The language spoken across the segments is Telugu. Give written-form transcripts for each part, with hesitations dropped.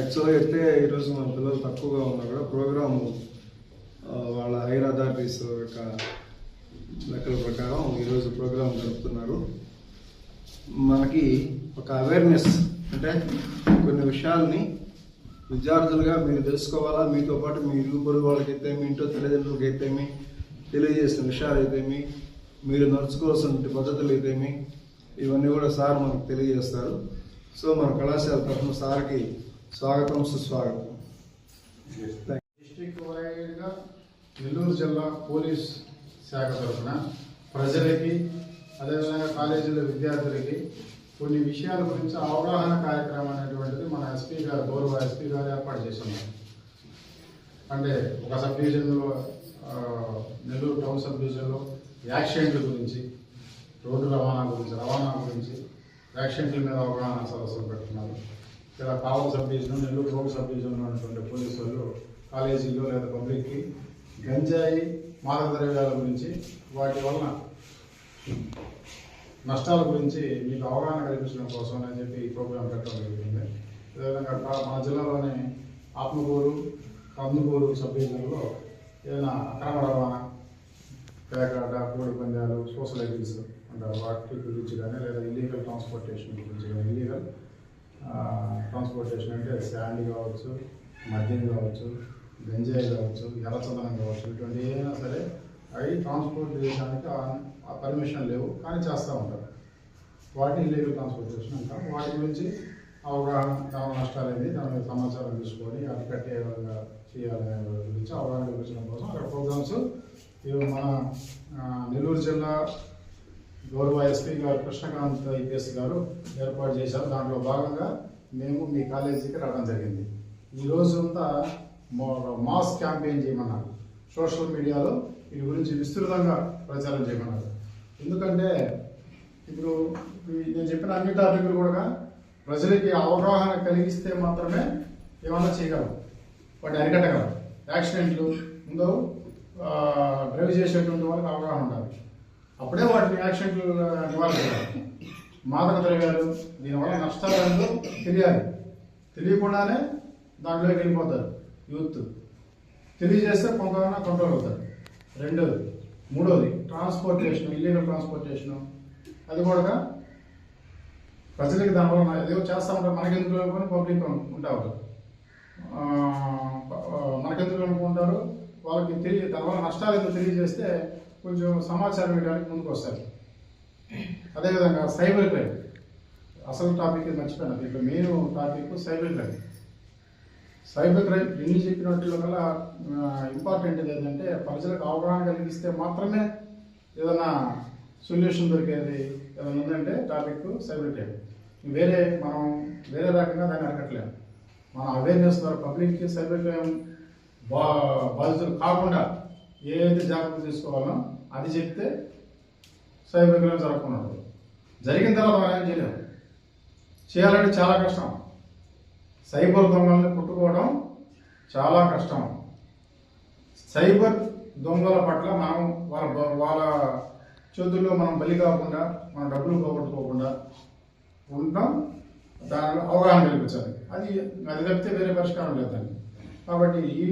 యాక్చువల్గా అయితే ఈరోజు మన పిల్లలు తక్కువగా ఉన్నా కూడా ప్రోగ్రాము వాళ్ళ హైర్ అథారిటీస్ యొక్క లెక్కల ప్రకారం ఈరోజు ప్రోగ్రాం జరుపుతున్నారు. మనకి ఒక అవేర్నెస్ అంటే కొన్ని విషయాల్ని విద్యార్థులుగా మీరు తెలుసుకోవాలా, మీతో పాటు మీ ఇరుగు పొరుగు వాళ్ళకైతే మీ ఇంట్లో తల్లిదండ్రులకి అయితేమి తెలియజేసిన విషయాలు అయితేమి మీరు నడుచుకోవాల్సిన పద్ధతులు అయితేమి ఇవన్నీ కూడా సార్ మనకు తెలియజేస్తారు. సో మన కళాశాల తరఫున సార్కి స్వాగతం, సుస్వాగతం. డిస్ట్రిక్ట్ వైడ్గా నెల్లూరు జిల్లా పోలీస్ శాఖ తరఫున ప్రజలకి అదేవిధంగా కాలేజీల విద్యార్థులకి కొన్ని విషయాల గురించి అవగాహన కార్యక్రమం అనేటువంటిది మన ఎస్పీ గారు, గౌరవ ఎస్పీ గారు ఏర్పాటు చేస్తున్నారు. అంటే ఒక సబ్ డివిజన్లో, నెల్లూరు టౌన్ సబ్ డివిజన్లో యాక్సిడెంట్ల గురించి, రోడ్డు రవాణా గురించి యాక్సిడెంట్ల మీద అవగాహన సదస్సులు పెడుతున్నారు. ఇలా Kavali sub division, Nellore road sub డివిజన్లో ఉన్నటువంటి పోలీసు వాళ్ళు కాలేజీలో లేదా పబ్లిక్కి గంజాయి, మాదక ద్రవ్యాల గురించి, వాటి వలన నష్టాల గురించి మీకు అవగాహన కల్పించడం కోసం అని చెప్పి ఈ ప్రోగ్రాం పెట్టడం జరుగుతుంది. అదేవిధంగా మన జిల్లాలోని ఆత్మకూరు, కందుకూరు సబ్ డివిజన్లో ఏదైనా అక్రమ రవాణా, పేకాట, కోడి పందాలు, సోషల్ ఐడిల్స్ అంటారు, వాటి గురించి కానీ లేదా ఇల్లీగల్ ట్రాన్స్పోర్టేషన్ గురించి కానీ. ఇల్లీగల్ ట్రాన్స్పోర్టేషన్ అంటే శాండ్ కావచ్చు, మద్యం కావచ్చు, గంజాయి కావచ్చు, ఎర్రచందనం కావచ్చు, ఇటువంటి ఏదైనా సరే అవి ట్రాన్స్పోర్ట్ చేయడానికి ఆ పర్మిషన్ లేవు కానీ చేస్తూ ఉంటారు. వాటిని ఇల్లీగల్ ట్రాన్స్పోర్టేషన్ అంటారు. వాటి గురించి అవగాహన, దాని నష్టాలు ఏంటి, దాని మీద సమాచారం తీసుకొని అది కట్టే విధంగా చేయాలనే గురించి అవగాహన కల్పించడం కోసం అక్కడ ప్రోగ్రామ్స్ మన నెల్లూరు జిల్లా గౌరవ ఎస్పీ గారు కృష్ణకాంత్ ఐపీఎస్ గారు ఏర్పాటు చేశారు. దాంట్లో భాగంగా మేము మీ కాలేజీకి రావడం జరిగింది. ఈరోజు అంతా మాస్ క్యాంపెయిన్ చేయమన్నారు. సోషల్ మీడియాలో వీటి గురించి విస్తృతంగా ప్రచారం చేయమన్నారు. ఎందుకంటే ఇప్పుడు నేను చెప్పిన అన్ని టాపిక్లు కూడా ప్రజలకి అవగాహన కలిగిస్తే మాత్రమే ఏమన్నా చేయగలం, వాటిని అరికట్టగలం. యాక్సిడెంట్లు ముందు డ్రైవ్ చేసేటువంటి వాళ్ళకి అవగాహన ఉండాలి, అప్పుడే వాటిని యాక్సిడెంట్లు నివారించాలి. మాదక ద్రవ్యాలు, దీనివల్ల నష్టాలు తెలియాలి. తెలియకుండానే దాంట్లోకి వెళ్ళిపోతారు యూత్. తెలియజేస్తే కొంతమంది కంట్రోల్ అవుతారు. రెండోది, మూడోది ట్రాన్స్పోర్టేషన్, ఇల్లీగల్ ట్రాన్స్పోర్టేషను, అది కూడా ప్రజలకి దానివల్ల ఏదో చేస్తూ ఉంటారు. మనకెందుకు అనుకుని పబ్లిక్ ఉంటారు, మనకెందుకు అనుకుంటారు, వాళ్ళకి దానివల్ల నష్టాలు ఎందుకు తెలియజేస్తే కొంచెం సమాచారం ఇవ్వడానికి ముందుకు వస్తారు. అదేవిధంగా సైబర్ క్రైమ్, అసలు టాపిక్ మర్చిపోయినా, దీంట్లో main topic cyber crime. Cyber crime ఎన్ని చెప్పినట్లు కల్లా ఇంపార్టెంట్ ఏంటంటే ప్రజలకు అవగాహన కలిగిస్తే మాత్రమే ఏదైనా సొల్యూషన్ దొరికేది ఏదైనా ఉందంటే టాపిక్ సైబర్ క్రైమ్. మనం వేరే రకంగా దాన్ని అరకట్లేము. మన అవేర్నెస్ ద్వారా పబ్లిక్కి సైబర్ క్రైమ్ బాధితులు కాకుండా ఏదైతే జాగ్రత్తలు తీసుకోవాలో అది చెప్తే సైబర్ క్రైమ్ జరగకుండా ఉంటుంది. జరిగిన తర్వాత మనం ఏం చేయలేము, చేయాలంటే చాలా కష్టం. సైబర్ దొంగల్ని పుట్టుకోవడం చాలా కష్టం. సైబర్ దొంగల పట్ల మనం వాళ్ళ చేతుల్లో మనం బలి కాకుండా, మన డబ్బులు పోగొట్టుకోకుండా ఉండటం, దానిలో అవగాహన కల్పించాలి. అది తప్పితే వేరే పరిష్కారం లేదు దాన్ని. కాబట్టి ఈ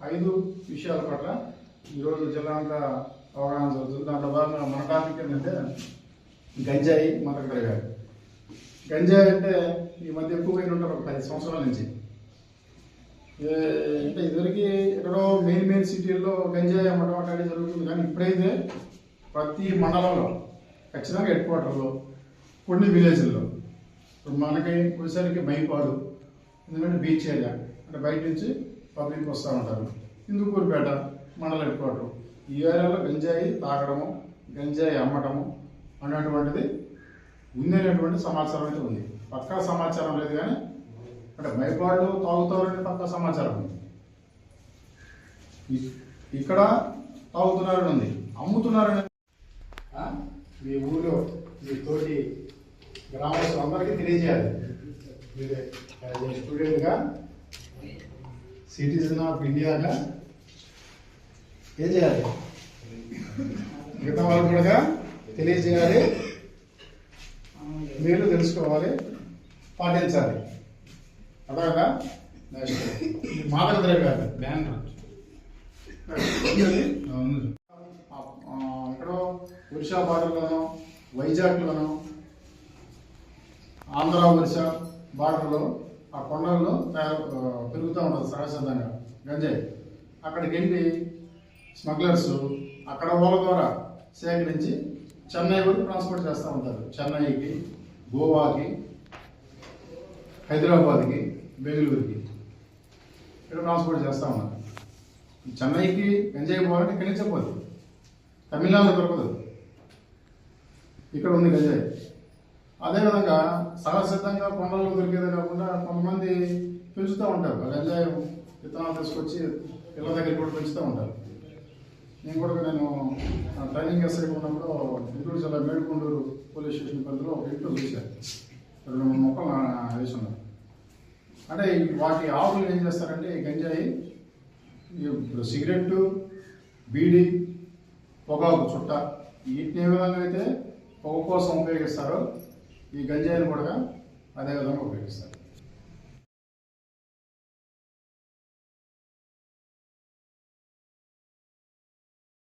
5 విషయాల పట్ల ఈరోజు జిల్లా అంతా అవగాహన జరుగుతుంది. దాంట్లో భాగంగా మన టాపిక్ ఏంటంటే గంజాయి, మాదక ద్రవ్యాలు. గంజాయి అంటే ఈ మధ్య ఎక్కువగా ఉంటారు, ఒక 10 సంవత్సరాల నుంచి. అంటే ఇదివరకు ఎక్కడో మెయిన్ సిటీల్లో గంజాయి అమ్మటం అట్లాంటి జరుగుతుంది. కానీ ఇప్పుడైతే ప్రతి మండలంలో, ఖచ్చితంగా హెడ్ క్వార్టర్లో, కొన్ని విలేజ్ల్లో, ఇప్పుడు మనకి వచ్చేసరికి మైపాడు, ఎందుకంటే బీచ్ ఏరియా, అంటే బయట నుంచి పబ్లిక్ వస్తూ ఉంటారు. ఇందుకూరుపేట మండల హెడ్ క్వార్టర్, ఈ ఏరియాలో గంజాయి తాగడము, గంజాయి అమ్మటము అనేటువంటిది ఉందనేటువంటి సమాచారం అయితే ఉంది. పక్కా సమాచారం లేదు కానీ అంటే మైపాడు తాగుతారని పక్కా సమాచారం ఉంది. ఇక్కడ తాగుతున్నారని ఉంది, అమ్ముతున్నారని. మీ ఊళ్ళో మీ తోటి గ్రామస్తులందరికీ తెలియజేయాలి. మీరే స్టూడెంట్గా, సిటిజన్ ఆఫ్ ఇండియాగా ఏం చేయాలి, మిగతా వాళ్ళు కూడా తెలియజేయాలి, మీరు తెలుసుకోవాలి, పాటించాలి. అర్థమైందా? నెక్స్ట్ మాదక ద్రవ్యాలు బ్యాన్ ఎక్కడో ఒరిస్సా బార్డర్లోనో వైజాగ్లోనో ఆంధ్ర ఒరిస్సా బార్డర్లో ఆ కొండల్లో పెరుగుతూ ఉంటుంది సహజంగా గంజాయి. అక్కడికి వెళ్ళి స్మగ్లర్స్ అక్కడ వాళ్ళ ద్వారా సేకరించి చెన్నై వరకు ట్రాన్స్పోర్ట్ చేస్తూ ఉంటారు. చెన్నైకి, గోవాకి, హైదరాబాద్కి, బెంగళూరుకి ఇక్కడ ట్రాన్స్పోర్ట్ చేస్తూ ఉన్నారు. చెన్నైకి గంజాయి పోవాలంటే ఇక్కడి నుంచే పోదు, తమిళనాడు దొరకదు, ఇక్కడ ఉంది గంజాయి. అదేవిధంగా సహజసిద్ధంగా కొండల్లో దొరికేదే కాకుండా కొంతమంది పెంచుతూ ఉంటారు. ఆ గంజాయి విత్తనాలు తీసుకొచ్చి పిల్లల దగ్గర కూడా పెంచుతూ ఉంటారు. నేను ట్రైనింగ్ ఎస్ఐ ఉన్నప్పుడు గుంటూరు జిల్లా మేడుకొండూరు పోలీస్ స్టేషన్ పరిధిలో ఒక ఇంట్లో చూశాను. 2-3 మొక్కలు వేసి ఉన్నారు. అంటే వాటి ఆవులు ఏం చేస్తారంటే ఈ గంజాయి ఇప్పుడు సిగరెట్టు, బీడీ, పొగాకు చుట్ట వీటిని ఏ విధంగా అయితే పొగ కోసం ఉపయోగిస్తారో ఈ గంజాయిని కూడా అదే విధంగా ఉపయోగిస్తారు.